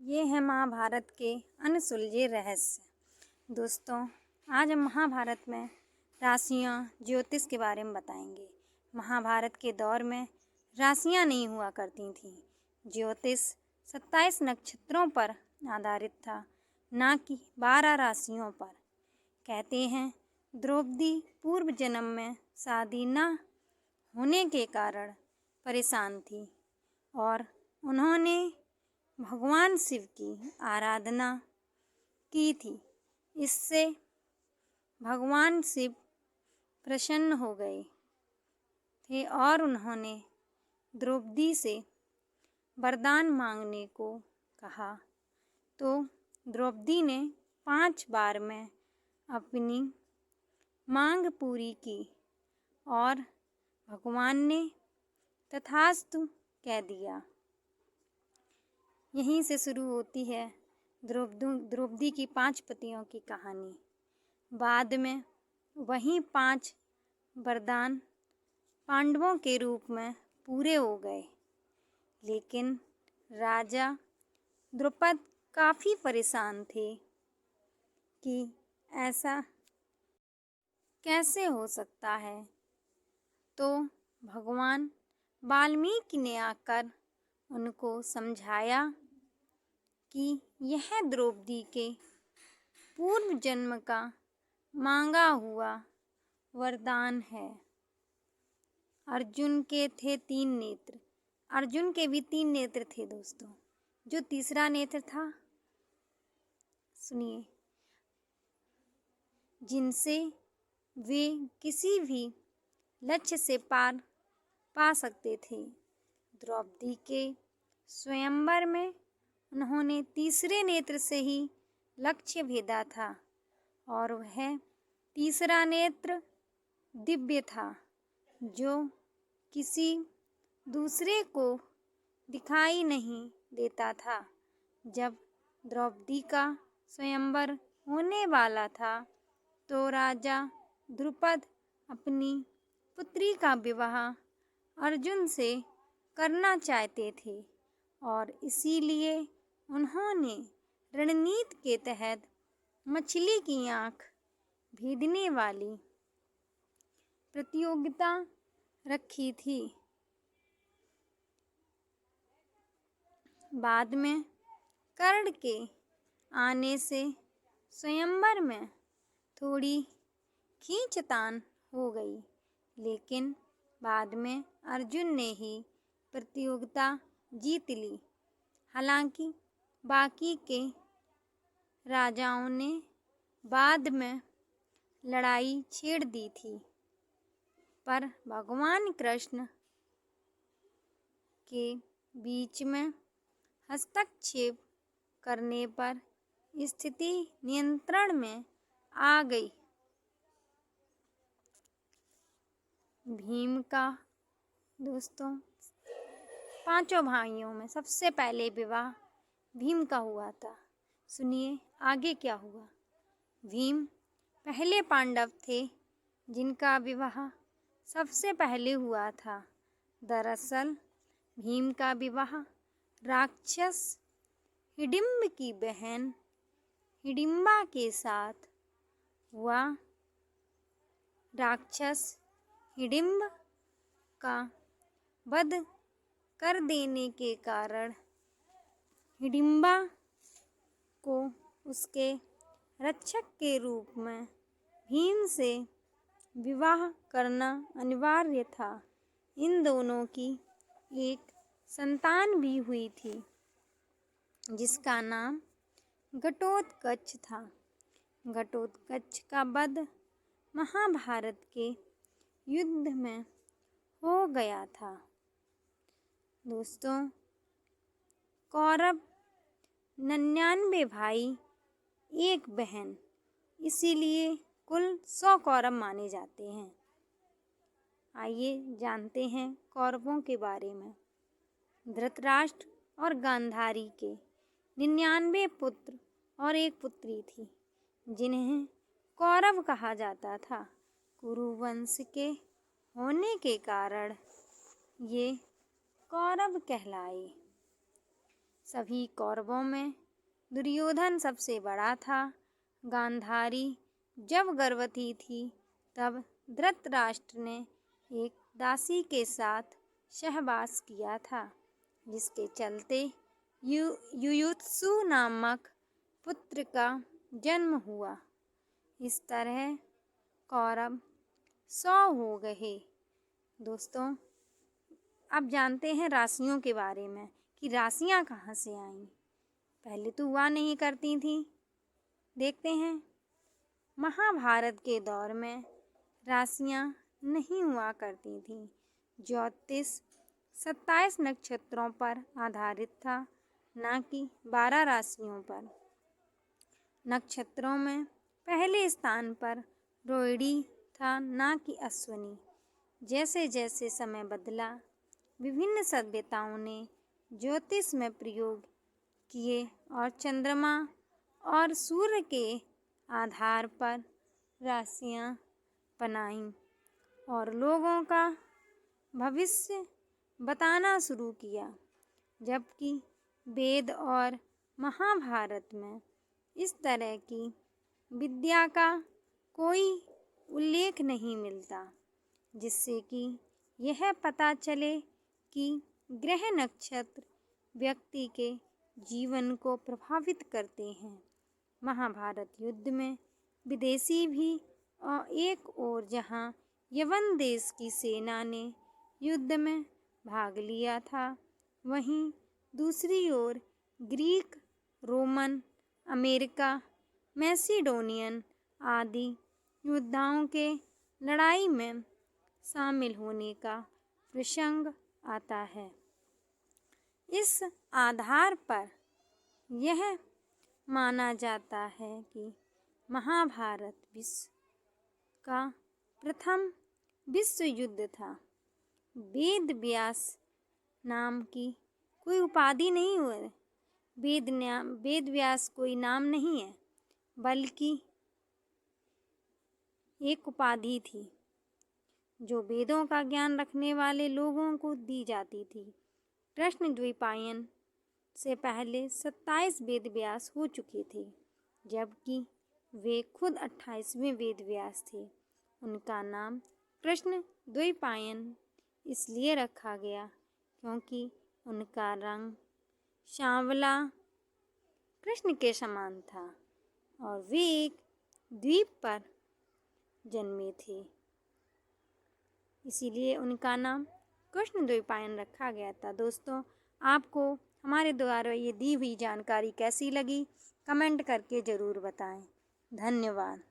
ये है महाभारत के अनसुलझे रहस्य। दोस्तों, आज हम महाभारत में राशियाँ ज्योतिष के बारे में बताएंगे। महाभारत के दौर में राशियाँ नहीं हुआ करती थीं। ज्योतिष 27 नक्षत्रों पर आधारित था, ना कि 12 राशियों पर। कहते हैं द्रौपदी पूर्व जन्म में शादी न होने के कारण परेशान थी और उन्होंने भगवान शिव की आराधना की थी। इससे भगवान शिव प्रसन्न हो गए थे और उन्होंने द्रौपदी से वरदान मांगने को कहा। तो द्रौपदी ने 5 बार में अपनी मांग पूरी की और भगवान ने तथास्तु कह दिया। यहीं से शुरू होती है द्रौपदी की 5 पतियों की कहानी। बाद में वही 5 वरदान पांडवों के रूप में पूरे हो गए, लेकिन राजा द्रुपद काफ़ी परेशान थे कि ऐसा कैसे हो सकता है। तो भगवान वाल्मीकि ने आकर उनको समझाया कि यह द्रौपदी के पूर्व जन्म का मांगा हुआ वरदान है। अर्जुन के थे 3 नेत्र। अर्जुन के भी 3 नेत्र थे दोस्तों। जो तीसरा नेत्र था, सुनिए, जिनसे वे किसी भी लक्ष्य से पार पा सकते थे। द्रौपदी के स्वयंवर में उन्होंने तीसरे नेत्र से ही लक्ष्य भेदा था और वह तीसरा नेत्र दिव्य था, जो किसी दूसरे को दिखाई नहीं देता था। जब द्रौपदी का स्वयंवर होने वाला था, तो राजा द्रुपद अपनी पुत्री का विवाह अर्जुन से करना चाहते थे और इसीलिए उन्होंने रणनीति के तहत मछली की आँख भेदने वाली प्रतियोगिता रखी थी। बाद में कर्ण के आने से स्वयंवर में थोड़ी खींचतान हो गई, लेकिन बाद में अर्जुन ने ही प्रतियोगिता जीत ली। हालांकि बाकी के राजाओं ने बाद में लड़ाई छेड़ दी थी, पर भगवान कृष्ण के बीच में हस्तक्षेप करने पर स्थिति नियंत्रण में आ गई। भीम का दोस्तों 5 भाइयों में सबसे पहले विवाह भीम का हुआ था। सुनिए आगे क्या हुआ। भीम पहले पांडव थे जिनका विवाह सबसे पहले हुआ था। दरअसल भीम का विवाह राक्षस हिडिंब की बहन हिडिंबा के साथ हुआ। राक्षस हिडिंब का वध कर देने के कारण हिडिंबा को उसके रक्षक के रूप में भीम से विवाह करना अनिवार्य था। इन दोनों की एक संतान भी हुई थी, जिसका नाम घटोत्कच था। घटोत्कच का वध महाभारत के युद्ध में हो गया था। दोस्तों, कौरव 99 भाई 1 बहन, इसीलिए कुल 100 कौरव माने जाते हैं। आइए जानते हैं कौरवों के बारे में। धृतराष्ट्र और गांधारी के 99 पुत्र और 1 पुत्री थी, जिन्हें कौरव कहा जाता था। कुरुवंश के होने के कारण ये कौरव कहलाए। सभी कौरवों में दुर्योधन सबसे बड़ा था। गांधारी जब गर्भवती थी तब धृतराष्ट्र ने एक दासी के साथ सहवास किया था, जिसके चलते युयुत्सु नामक पुत्र का जन्म हुआ। इस तरह कौरव 100 हो गए। दोस्तों, अब जानते हैं राशियों के बारे में कि राशियाँ कहाँ से आईं। पहले तो हुआ नहीं करती थी। देखते हैं, महाभारत के दौर में राशियाँ नहीं हुआ करती थीं। ज्योतिष 27 नक्षत्रों पर आधारित था, न कि 12 राशियों पर। नक्षत्रों में पहले स्थान पर रोहिणी था, न कि अश्विनी। जैसे जैसे समय बदला, विभिन्न सभ्यताओं ने ज्योतिष में प्रयोग किए और चंद्रमा और सूर्य के आधार पर राशियाँ बनाईं और लोगों का भविष्य बताना शुरू किया। जबकि वेद और महाभारत में इस तरह की विद्या का कोई उल्लेख नहीं मिलता, जिससे कि यह पता चले कि ग्रह नक्षत्र व्यक्ति के जीवन को प्रभावित करते हैं। महाभारत युद्ध में विदेशी भी और एक ओर जहां यवन देश की सेना ने युद्ध में भाग लिया था, वहीं दूसरी ओर ग्रीक, रोमन, अमेरिका, मैसिडोनियन आदि योद्धाओं के लड़ाई में शामिल होने का प्रसंग आता है। इस आधार पर यह माना जाता है कि महाभारत विश्व का प्रथम विश्व युद्ध था। वेद व्यास नाम की कोई उपाधि नहीं हुई। वेद व्यास कोई नाम नहीं है, बल्कि एक उपाधि थी जो वेदों का ज्ञान रखने वाले लोगों को दी जाती थी। कृष्ण द्वैपायन से पहले 27 वेद व्यास हो चुके थे, जबकि वे खुद 28वें वेद व्यास थे। उनका नाम कृष्ण द्वैपायन इसलिए रखा गया क्योंकि उनका रंग सांवला कृष्ण के समान था और वे एक द्वीप पर जन्मे थे, इसीलिए उनका नाम कृष्ण द्वैपायन रखा गया था। दोस्तों, आपको हमारे द्वारा ये दी हुई जानकारी कैसी लगी, कमेंट करके ज़रूर बताएं। धन्यवाद।